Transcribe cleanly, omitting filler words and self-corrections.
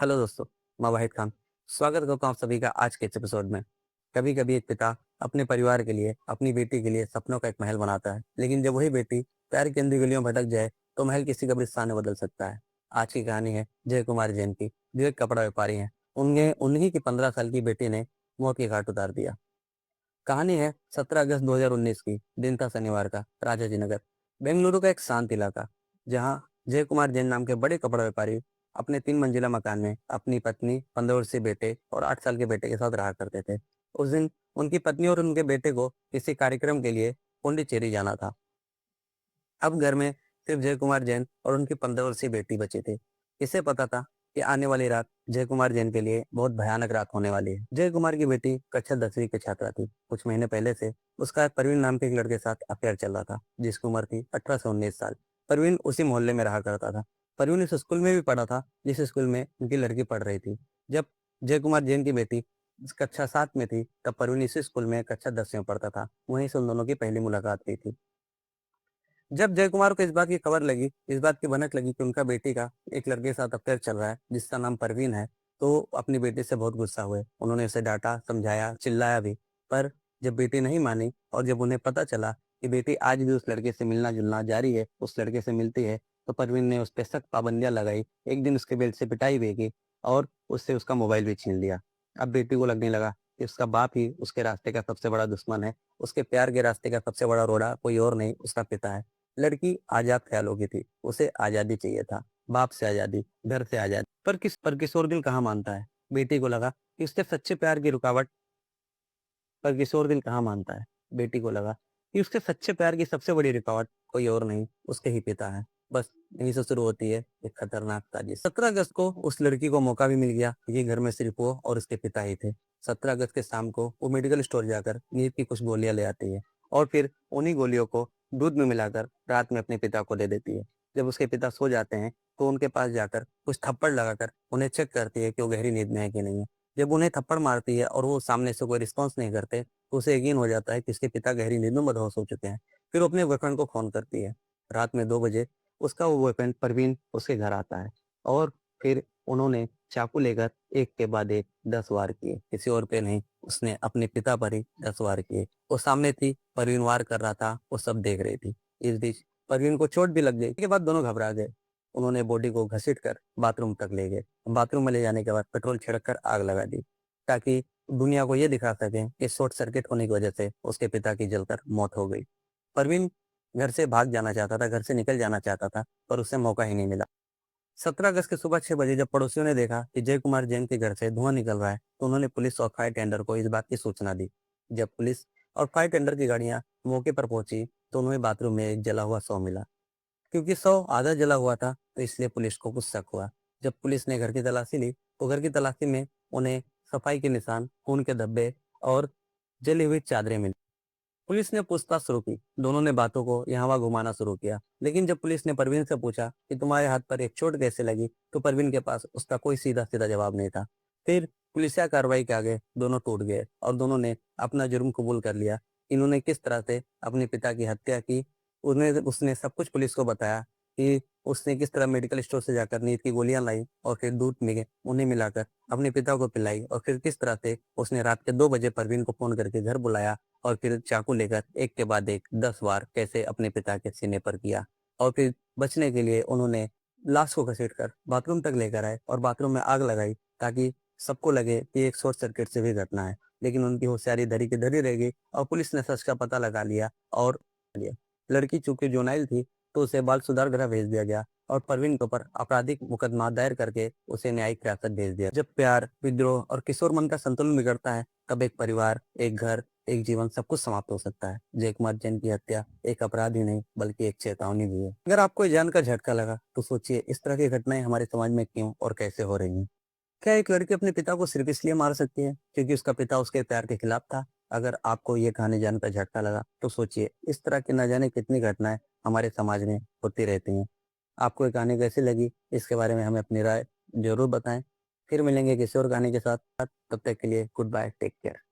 Hello दोस्तों, मैं वाहिद खान। स्वागत करता हूँ आप सभी का आज के इस एपिसोड में। कभी-कभी एक पिता अपने परिवार के लिए, अपनी बेटी के लिए सपनों का एक महल बनाता है, लेकिन जब वही बेटी प्यार की अंधी गलियों में भटक जाए, तो महल किसी कब्रिस्तान में बदल सकता है। आज की कहानी है जय कुमार जैन की, जो एक कपड़ा व्यापारी हैं। उन्हें उन्हीं की 15 साल की बेटी ने मौत के घाट उतार दिया। कहानी है 17 अगस्त 2019 की, दिन था शनिवार का, राजाजी नगर, बेंगलुरु का एक शांत इलाका, जहां जय कुमार जैन नाम के बड़े कपड़ा व्यापारी अपने 3 मंजिला मकान में अपनी पत्नी, 15 वर्षीय बेटे और 8 साल के बेटे के साथ रहा करते थे। उस दिन उनकी पत्नी और उनके बेटे को किसी कार्यक्रम के लिए पुडुचेरी जाना था। अब घर में सिर्फ जय कुमार जैन और उनकी 15 वर्षीय बेटी बची थी। इसे पता था कि आने वाली रात जय कुमार जैन के लिए बहुत भयानक रात होने वाली है। जय कुमार की बेटी कक्षा 10वीं की छात्रा थी। कुछ महीने पहले से उसका परवीन नाम के एक लड़के के साथ अफेयर चल रहा था, जिसकी उम्र थी 18 से 19 साल। परवीन उसी मोहल्ले में रहा करता था। परवीन उस स्कूल में भी पढ़ा था जिस स्कूल में उनकी लड़की पढ़ रही थी। जब जय कुमार जैन की बेटी कक्षा 7 में थी, तब परवीन इसी स्कूल में कक्षा 10 में पढ़ता था। वहीं से उन दोनों की पहली मुलाकात हुई थी। जब जय कुमार को इस बात की खबर लगी, इस बात की भनक लगी कि उनका बेटी का एक लड़के के साथ अफेयर चल रहा है जिसका नाम परवीन है, तो अपनी बेटी से बहुत गुस्सा हुए। उन्होंने उसे डांटा, समझाया, चिल्लाया भी। पर जब बेटी नहीं मानी और जब उन्हें पता चला कि बेटी आज भी उस लड़के से मिलना-जुलना जारी है, उस लड़के से मिलती है, तो परवीन ने उस पे सख्त पाबंदियाँ लगाई। एक दिन उसके बेल्ट से पिटाई भी की और उससे उसका मोबाइल भी छीन लिया। अब बेटी को लगने लगा कि उसका बाप ही उसके रास्ते का सबसे बड़ा दुश्मन है, उसके प्यार के रास्ते का सबसे बड़ा रोड़ा कोई और नहीं, उसका पिता है। लड़की आज़ाद ख़्यालों की थी, उसे आज़ादी चाहिए था, बाप से आज़ादी, घर से आज़ादी। पर किशोर दिल कहाँ मानता है? बेटी को लगा कि उसके सच्चे प्यार की रुकावट पर किशोर दिल कहाँ मानता है? बेटी को लगा कि उसके सच्चे प्यार की सबसे बड़ी रुकावट कोई और नहीं, उसके ही पिता हैं। बस यहीं से शुरू होती है एक खतरनाक साजिश। 17 अगस्त को उस लड़की को मौका भी मिल गया कि घर में सिर्फ वो और उसके पिता ही थे। 17 अगस्त के शाम को वो मेडिकल स्टोर जाकर नींद की कुछ गोलियाँ ले आती है और फिर उन्हीं गोलियों को दूध में मिलाकर रात में अपने पिता को दे देती है। जब उसके पिता सो जाते हैं, तो उनके पास जाकर कुछ थप्पड़ लगाकर उन्हें चेक करती है कि वो गहरी नींद में है कि नहीं है। जब उन्हें थप्पड़ मारती है और वो सामने से कोई रिस्पॉन्स नहीं करते, तो उसे यकीन हो जाता है कि इसके पिता गहरी नींद में मदहोश हो चुके हैं। फिर वो अपने बॉयफ्रेंड को फ़ोन करती है। रात में 2 बजे उसका वो बॉयफ्रेंड परवीन उसके घर आता है और फिर उन्होंने चाकू लेकर एक के बाद एक 10 वार किए। किसी और पे नहीं, उसने अपने पिता पर ही 10 वार किए। वो सामने थी, परवीन वार कर रहा था, वो सब देख रही थी। इस बीच परवीन को चोट भी लग गई। इसके बाद दोनों घबरा गए। उन्होंने बॉडी को घसीटकर बाथरूम तक ले गए। बाथरूम में ले जाने के बाद पेट्रोल छिड़क कर आग लगा दी, ताकि दुनिया को ये दिखा सकें कि शॉर्ट सर्किट होने की वजह से उसके पिता की जलकर मौत हो गई। परवीन घर से भाग जाना चाहता था, घर से निकल जाना चाहता था, पर उसे मौका ही नहीं मिला। 17 अगस्त की सुबह 6 बजे जब पड़ोसियों ने देखा कि जय कुमार जैन के घर से धुआं निकल रहा है, तो उन्होंने पुलिस और फायर टेंडर को इस बात की सूचना दी। जब पुलिस और फायर टेंडर की गाड़ियां मौके पर पहुंची, तो उन्हें बाथरूम में एक जला हुआ शव मिला। क्योंकि शव आधा जला हुआ था, तो इसलिए पुलिस को कुछ शक हुआ। जब पुलिस ने घर की तलाशी ली, तो घर की तलाशी में उन्हें सफाई के निशान, खून के धब्बे और जली हुई चादरें मिली। पुलिस ने पूछताछ शुरू की। दोनों ने बातों को यहाँ-वहाँ घुमाना शुरू किया। लेकिन जब पुलिस ने परवीन से पूछा कि तुम्हारे हाथ पर एक चोट कैसे लगी, तो परवीन के पास उसका कोई सीधा-सीधा जवाब नहीं था। फिर पुलिसिया कार्रवाई के आगे दोनों टूट गए और दोनों ने अपना जुर्म कबूल कर लिया। इन्होंने किस तरह से अपने पिता की हत्या की, उन्हें उसने सब कुछ पुलिस को बताया कि उसने किस तरह मेडिकल स्टोर से जाकर नींद की गोलियाँ लाई और फिर दूध में उन्हें मिलाकर अपने पिता को पिलाई और फिर किस तरह से उसने रात के 2 बजे परवीन को फ़ोन करके घर बुलाया और फिर चाकू लेकर एक के बाद एक 10 वार कैसे अपने पिता के सीने पर किया और फिर बचने के लिए उन्होंने लाश को घसीटकर बाथरूम तक लेकर आए और बाथरूम में आग लगाई, ताकि सबको लगे कि एक शॉर्ट सर्किट से हुई घटना है। लेकिन उनकी होशियारी धरी की धरी रह गई और पुलिस ने सच का पता लगा लिया और लिया। लड़की चूंकि जुनाइल थी, तो उसे बाल सुधार गृह भेज दिया गया और परवीन के ऊपर आपराधिक मुकदमा दायर करके उसे न्यायिक हिरासत भेज दिया। जब प्यार, विद्रोह और किशोर मन का संतुलन बिगड़ता है, तब एक परिवार, एक घर, एक जीवन सब कुछ समाप्त हो सकता है। जय कुमार जैन की हत्या एक अपराध ही नहीं, बल्कि एक चेतावनी भी है। अगर आपको ये जानकर झटका लगा, तो सोचिए इस तरह की घटनाएं हमारे समाज में क्यों और कैसे हो रही हैं। क्या एक लड़की अपने पिता को सिर्फ इसलिए मार सकती है क्योंकि उसका पिता उसके प्यार के खिलाफ था? अगर आपको ये कहानी जानकर झटका लगा, तो सोचिए इस तरह की न जाने कितनी घटनाएं हमारे समाज में होती रहती हैं। आपको ये कहानी कैसी लगी, इसके बारे में हमें अपनी राय ज़रूर बताएँ। फिर मिलेंगे किसी और कहानी के साथ, तब तक के लिए गुड बाय, टेक केयर।